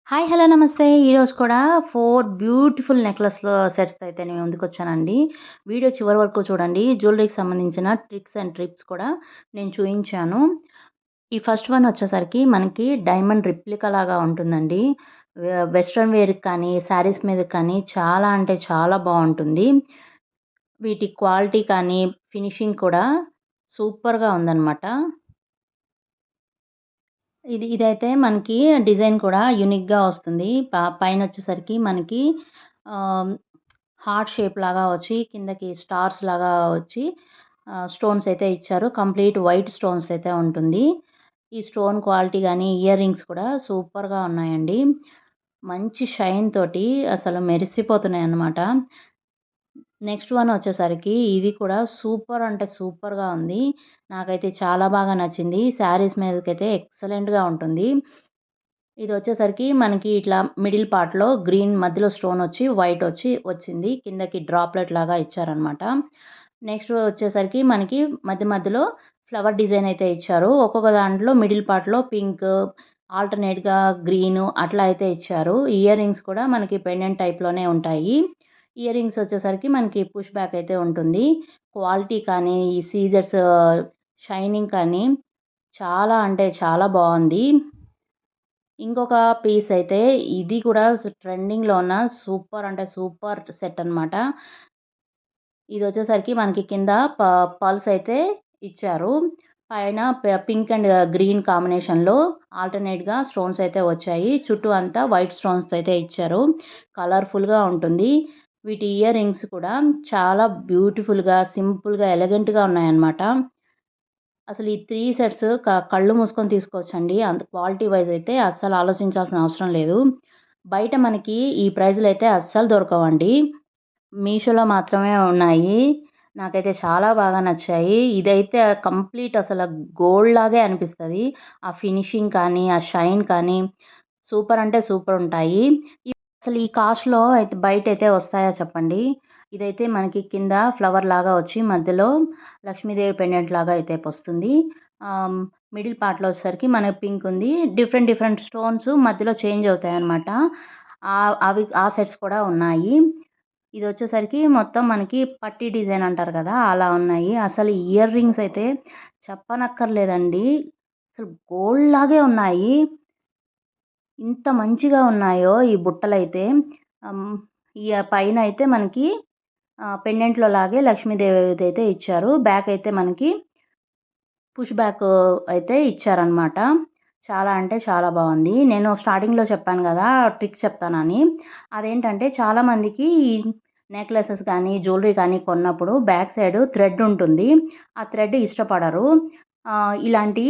Hi! Hello! నమస్తే. ఈరోజు కూడా 4 బ్యూటిఫుల్ నెక్లెస్‌లో సెట్స్‌తో అయితే నేను ముందుకొచ్చానండి. వీడియో చివరి వరకు చూడండి. జ్యువెలరీకి సంబంధించిన ట్రిక్స్ అండ్ ట్రిప్స్ కూడా నేను చూయించాను. ఈ ఫస్ట్ వన్ వచ్చేసరికి మనకి డైమండ్ రిప్లికా లాగా ఉంటుందండి. వెస్టర్న్ వేర్‌కి కానీ, శారీస్ మీదకి కానీ చాలా అంటే చాలా బావుంటుంది. వీటి క్వాలిటీ కానీ, ఫినిషింగ్ కూడా సూపర్‌గా ఉందనమాట. ఇదైతే మనకి డిజైన్ కూడా యూనిక్‌గా వస్తుంది. పైనొచ్చేసరికి మనకి ఆహ్, హార్ట్ షేప్ లాగా వచ్చి కిందకి స్టార్స్ లాగా వచ్చి స్టోన్స్ అయితే ఇచ్చారు. కంప్లీట్ వైట్ స్టోన్స్ అయితే ఉంటుంది. ఈ స్టోన్ క్వాలిటీ గానీ, ఇయర్ రింగ్స్ కూడా సూపర్‌గా ఉన్నాయండి. మంచి షైన్ తోటి అసలు మెరిసిపోతున్నాయన్నమాట. నెక్స్ట్ వన్ వచ్చేసరికి ఇది కూడా సూపర్ అంటే సూపర్‌గా ఉంది. నాకైతే చాలా బాగా నచ్చింది. శారీస్ మీదకైతే ఎక్సలెంట్‌గా ఉంటుంది. ఇదొచ్చేసరికి మనకి ఇట్లా మిడిల్ పార్ట్‌లో గ్రీన్ మధ్యలో స్టోన్ వచ్చి, వైట్ వచ్చి వచ్చింది. కిందకి డ్రాప్‌లెట్ లాగా ఇచ్చారనమాట. నెక్స్ట్ వచ్చేసరికి మనకి మధ్య మధ్యలో ఫ్లవర్ డిజైన్ అయితే ఇచ్చారు. ఒక్కొక్క దాంట్లో మిడిల్ పార్ట్‌లో పింక్, ఆల్టర్‌నేట్‌గా గ్రీను అట్లా అయితే ఇచ్చారు. ఇయర్ రింగ్స్ కూడా మనకి పెండెంట్ టైప్‌లోనే ఉంటాయి. ఇయర్ రింగ్స్ వచ్చేసరికి మనకి పుష్ బ్యాక్ అయితే ఉంటుంది. క్వాలిటీ కానీ, ఈ సీజర్స్ షైనింగ్ కానీ చాలా అంటే చాలా బావుంది. ఇంకొక పీస్ అయితే ఇది కూడా ట్రెండింగ్‌లో ఉన్న సూపర్ అంటే సూపర్ సెట్ అనమాట. ఇదొచ్చేసరికి మనకి కింద పర్ల్స్ అయితే ఇచ్చారు. పైన పింక్ అండ్ గ్రీన్ కాంబినేషన్‌లో ఆల్టర్‌నేట్‌గా స్టోన్స్ అయితే వచ్చాయి. చుట్టూ అంతా వైట్ స్టోన్స్‌తో అయితే ఇచ్చారు. కలర్‌ఫుల్‌గా ఉంటుంది. వీటి ఇయర్ రింగ్స్ కూడా చాలా బ్యూటిఫుల్‌గా, సింపుల్‌గా, ఎలగెంట్‌గా ఉన్నాయన్నమాట. అసలు ఈ 3 సెట్స్ కళ్ళు మూసుకొని తీసుకోవచ్చండి. అంత క్వాలిటీ వైస్ అయితే అస్సలు ఆలోచించాల్సిన అవసరం లేదు. బయట మనకి ఈ ప్రైజ్‌లయితే అస్సలు దొరకవండి. మీషోలో మాత్రమే ఉన్నాయి. నాకైతే చాలా బాగా నచ్చాయి. ఇదైతే కంప్లీట్ అసల గోల్డ్ లాగే అనిపిస్తది. ఆ ఫినిషింగ్ కానీ, ఆ షైన్ కానీ సూపర్ అంటే సూపర్ ఉంటాయి. అసలు ఈ కాస్ట్‌లో అయితే బయటైతే వస్తాయా చెప్పండి? ఇదైతే మనకి కింద ఫ్లవర్ లాగా వచ్చి మధ్యలో లక్ష్మీదేవి పెండెంట్ లాగా అయితే వస్తుంది. మిడిల్ పార్ట్‌లో వచ్చేసరికి మనకి పింక్ ఉంది. డిఫరెంట్ డిఫరెంట్ స్టోన్స్ మధ్యలో చేంజ్ అవుతాయన్నమాట. అవి ఆ సెట్స్ కూడా ఉన్నాయి. ఇదొచ్చేసరికి మొత్తం మనకి పట్టీ డిజైన్ అంటారు కదా! అలా ఉన్నాయి. అసలు ఇయర్ రింగ్స్ అయితే చెప్పనక్కర్లేదండి. అసలు గోల్డ్ లాగే ఉన్నాయి. ఇంత మంచిగా ఉన్నాయో ఈ బుట్టలైతే. హ్మ్. పైనయితే మనకి పెండెంట్‌లో లాగే లక్ష్మీదేవిదైతే ఇచ్చారు. బ్యాక్ అయితే మనకి పుష్ బ్యాక్ అయితే ఇచ్చారనమాట. చాలా అంటే చాలా బావుంది. నేను స్టార్టింగ్‌లో చెప్పాను గదా! ట్రిక్స్ చెప్తానని. అదేంటంటే చాలామందికి నెక్లెసెస్ కానీ, జ్యువెలరీ కానీ కొన్నప్పుడు బ్యాక్ సైడ్ థ్రెడ్ ఉంటుంది. ఆ థ్రెడ్ ఇష్టపడరు. ఇలాంటి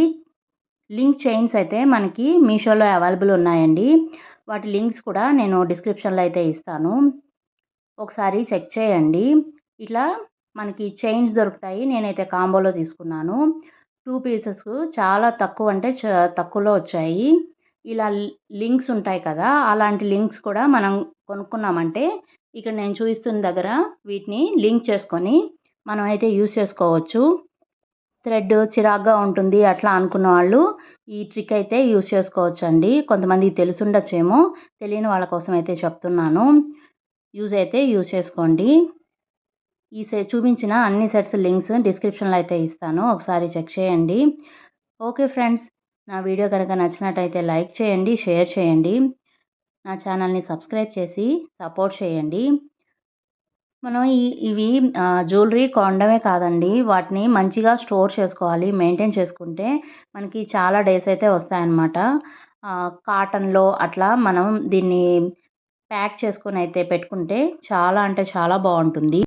లింక్ చైన్స్ అయితే మనకి మీషోలో అవైలబుల్ ఉన్నాయండి. వాటి లింక్స్ కూడా నేను డిస్క్రిప్షన్‌లో అయితే ఇస్తాను. ఒకసారి చెక్ చేయండి. ఇట్లా మనకి చైన్స్ దొరుకుతాయి. నేనైతే కాంబోలో తీసుకున్నాను. 2 పీసెస్ చాలా తక్కువ అంటే తక్కువలో వచ్చాయి. ఇలా లింక్స్ ఉంటాయి కదా! అలాంటి లింక్స్ కూడా మనం కొనుక్కున్నామంటే ఇక్కడ నేను చూపిస్తున్న దగ్గర వీటిని లింక్ చేసుకొని మనమైతే యూజ్ చేసుకోవచ్చు. థ్రెడ్ చిరాగ్గా ఉంటుంది అట్లా అనుకున్న వాళ్ళు ఈ ట్రిక్ అయితే యూజ్ చేసుకోవచ్చండి. కొంతమందికి తెలిసుండొచ్చేమో. తెలియని వాళ్ళ కోసం అయితే చెప్తున్నాను. యూజ్ చేసుకోండి. ఈ చూపించిన అన్ని సెట్స్ లింక్స్ డిస్క్రిప్షన్‌లో అయితే ఇస్తాను. ఒకసారి చెక్ చేయండి. Okay friends. నా వీడియో గనక నచ్చినట్టయితే లైక్ చేయండి, షేర్ చేయండి. నా ఛానల్‌ని సబ్స్క్రైబ్ చేసి సపోర్ట్ చేయండి. మనం ఇవి జ్యువెలరీ కొనడమే కాదండి. వాటిని మంచిగా స్టోర్ చేసుకోవాలి. మెయింటైన్ చేసుకుంటే మనకి చాలా డేస్ అయితే వస్తాయన్నమాట. కాటన్‌లో అట్లా మనం దీన్ని ప్యాక్ చేసుకొనైతే పెట్టుకుంటే చాలా అంటే చాలా బావుంటుంది.